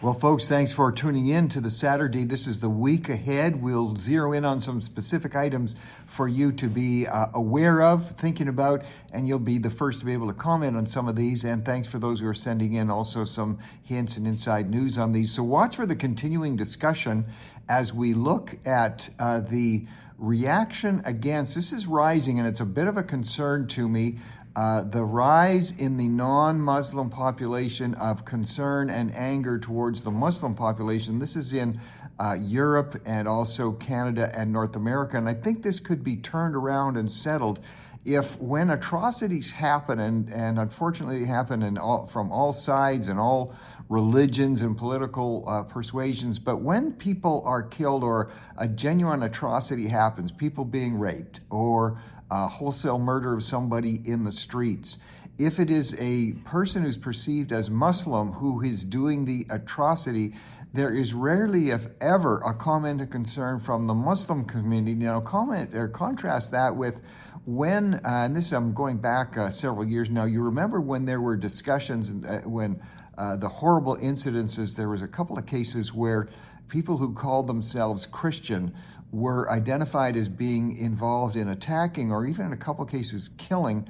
Well, folks, thanks for tuning in to the Saturday. This is the week ahead. We'll zero in on some specific items for you to be aware of, thinking about, and you'll be the first to be able to comment on some of these. And thanks for those who are sending in also some hints and inside news on these. So watch for the continuing discussion as we look at the reaction against, this is rising, and it's a bit of a concern to me, the rise in the non-Muslim population of concern and anger towards the Muslim population. This is in Europe and also Canada and North America. And I think this could be turned around and settled if, when atrocities happen, and unfortunately they happen from all sides and all religions and political persuasions, but when people are killed or a genuine atrocity happens, people being raped or wholesale murder of somebody in the streets, if it is a person who's perceived as Muslim who is doing the atrocity, there is rarely, if ever, a comment of concern from the Muslim community. Now, comment or contrast that with when, and this I'm going back several years now, you remember when there were discussions, when the horrible incidences, there was a couple of cases where people who called themselves Christian were identified as being involved in attacking, or even in a couple of cases killing,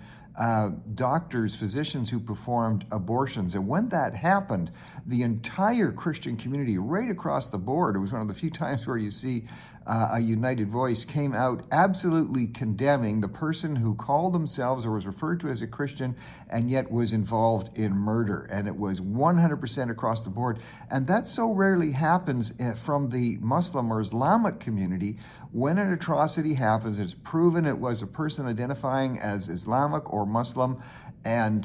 doctors, physicians who performed abortions. And when that happened, the entire Christian community right across the board, it was one of the few times where you see a united voice, came out absolutely condemning the person who called themselves or was referred to as a Christian and yet was involved in murder. And it was 100% across the board. And that so rarely happens from the Muslim or Islamic community. When an atrocity happens, it's proven it was a person identifying as Islamic or Muslim, and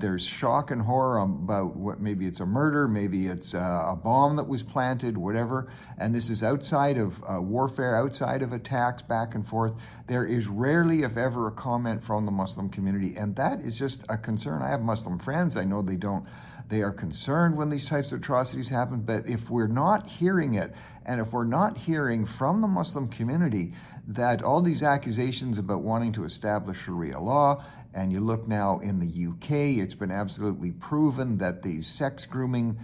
there's shock and horror about what, maybe it's a murder, maybe it's a bomb that was planted, whatever. And this is outside of warfare, outside of attacks back and forth. There is rarely, if ever, a comment from the Muslim community. And that is just a concern. I have Muslim friends. I know they are concerned when these types of atrocities happen. But if we're not hearing it, and if we're not hearing from the Muslim community that all these accusations about wanting to establish Sharia law, and you look now in the UK, it's been absolutely proven that these sex grooming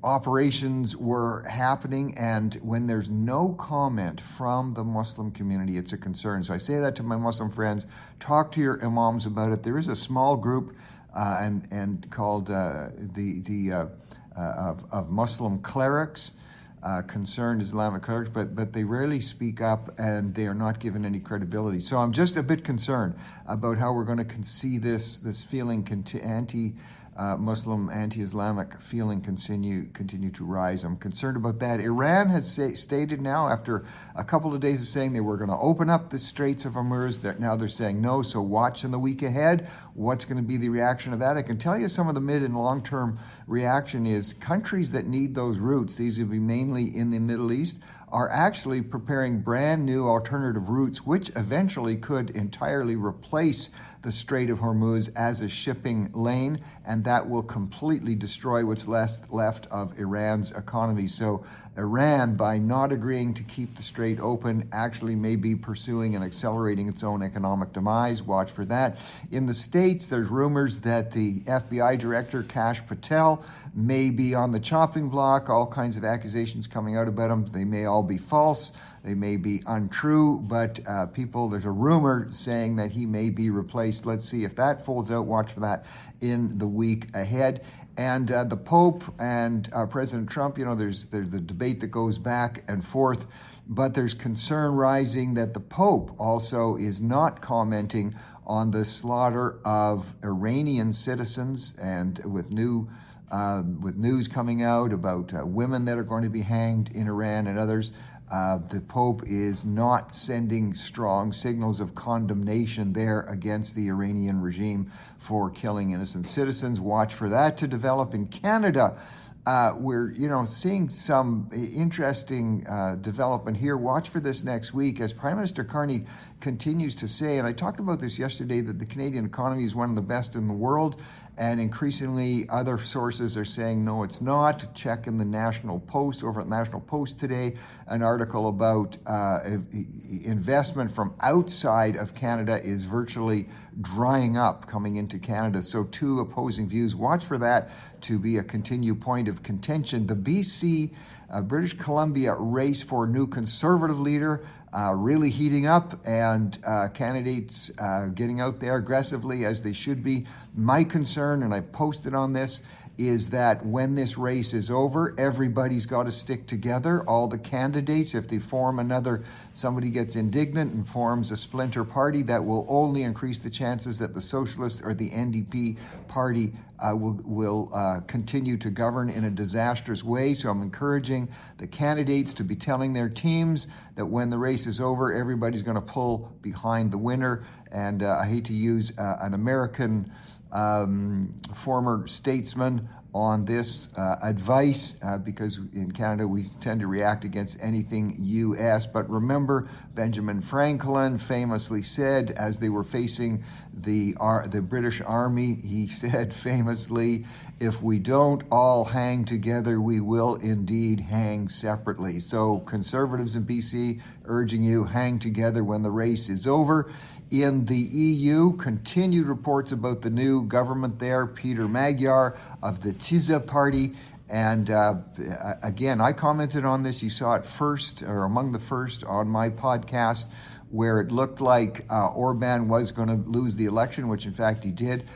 operations were happening, and when there's no comment from the Muslim community, it's a concern. So I say that to my Muslim friends, talk to your imams about it. There is a small group and called of Muslim clerics, concerned Islamic clerics, but they rarely speak up and they are not given any credibility. So I'm just a bit concerned about how we're going to see this feeling anti-Muslim, anti-Islamic feeling continue to rise. I'm concerned about that. Iran has stated now, after a couple of days of saying they were going to open up the Straits of Hormuz, that now they're saying no. So watch in the week ahead. What's going to be the reaction of that? I can tell you some of the mid and long-term reaction is countries that need those routes, these would be mainly in the Middle East, are actually preparing brand new alternative routes, which eventually could entirely replace the Strait of Hormuz as a shipping lane, and that will completely destroy what's left of Iran's economy. So Iran, by not agreeing to keep the strait open, actually may be pursuing and accelerating its own economic demise. Watch for that. In the States, there's rumors that the FBI director, Kash Patel, may be on the chopping block. All kinds of accusations coming out about him. They may all be false. They may be untrue, but there's a rumor saying that he may be replaced. Let's see if that folds out. Watch for that in the week ahead. And the Pope and President Trump, there's the debate that goes back and forth, but there's concern rising that the Pope also is not commenting on the slaughter of Iranian citizens, and with news coming out about women that are going to be hanged in Iran and others. The Pope is not sending strong signals of condemnation there against the Iranian regime for killing innocent citizens. Watch for that to develop. In Canada, we're seeing some interesting development here. Watch for this next week as Prime Minister Carney continues to say, and I talked about this yesterday, that the Canadian economy is one of the best in the world. And increasingly, other sources are saying, no, it's not. Check in the National Post, over at National Post today, an article about investment from outside of Canada is virtually drying up coming into Canada. So two opposing views. Watch for that to be a continued point of contention. The BC, British Columbia race for new Conservative leader really heating up, and candidates getting out there aggressively as they should be. My concern, and I posted on this, is that when this race is over, everybody's got to stick together. All the candidates, if they form somebody gets indignant and forms a splinter party, that will only increase the chances that the Socialist or the NDP party will continue to govern in a disastrous way. So I'm encouraging the candidates to be telling their teams that when the race is over, everybody's going to pull behind the winner. And I hate to use an American former statesman on this advice because in Canada we tend to react against anything U.S. But remember, Benjamin Franklin famously said, as they were facing the British Army, he said famously, if we don't all hang together, we will indeed hang separately. So Conservatives in BC urging you, hang together when the race is over. In the EU, continued reports about the new government there, Peter Magyar of the TISA party. And again, I commented on this. You saw it first, or among the first, on my podcast, where it looked like Orban was going to lose the election, which in fact he did.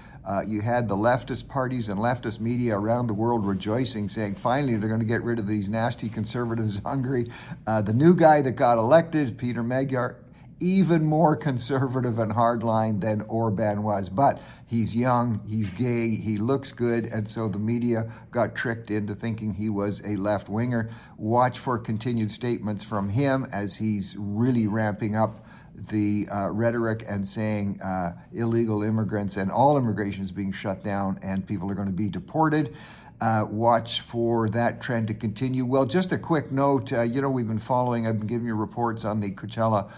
You had the leftist parties and leftist media around the world rejoicing, saying finally they're going to get rid of these nasty conservatives in Hungary. The new guy that got elected, Peter Magyar, even more conservative and hardline than Orban was. But he's young, he's gay, he looks good, and so the media got tricked into thinking he was a left-winger. Watch for continued statements from him as he's really ramping up the rhetoric and saying illegal immigrants and all immigration is being shut down and people are going to be deported. Watch for that trend to continue. Well, just a quick note, we've been following, I've been giving you reports on the Coachella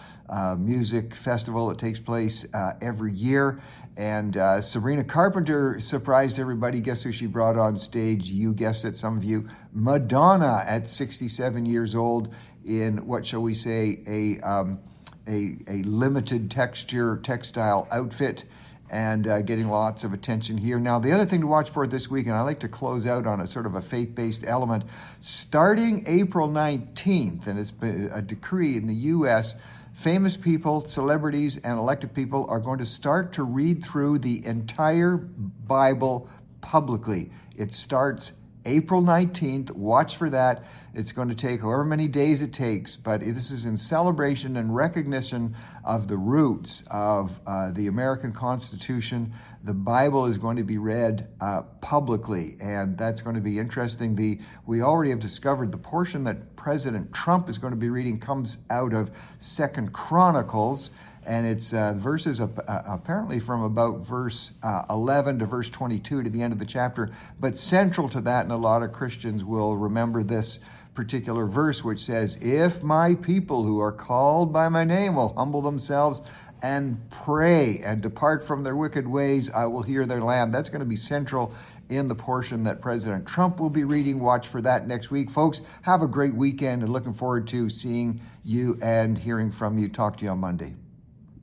music festival that takes place every year. And Sabrina Carpenter surprised everybody. Guess who she brought on stage? You guessed it, some of you. Madonna at 67 years old in, what shall we say, a limited textile outfit, and getting lots of attention here. Now, the other thing to watch for this week, and I like to close out on a sort of a faith-based element, starting April 19th, and it's been a decree in the U.S., famous people, celebrities, and elected people are going to start to read through the entire Bible publicly. It starts April 19th. Watch for that. It's going to take however many days it takes, but this is in celebration and recognition of the roots of the American Constitution. The Bible is going to be read publicly, and that's going to be interesting. We already have discovered the portion that President Trump is going to be reading comes out of 2 Chronicles, and it's verses apparently from about verse 11 to verse 22 to the end of the chapter. But central to that, and a lot of Christians will remember this particular verse, which says, if my people who are called by my name will humble themselves and pray and depart from their wicked ways, I will hear their land. That's going to be central in the portion that President Trump will be reading. Watch for that next week. Folks, have a great weekend and looking forward to seeing you and hearing from you. Talk to you on Monday.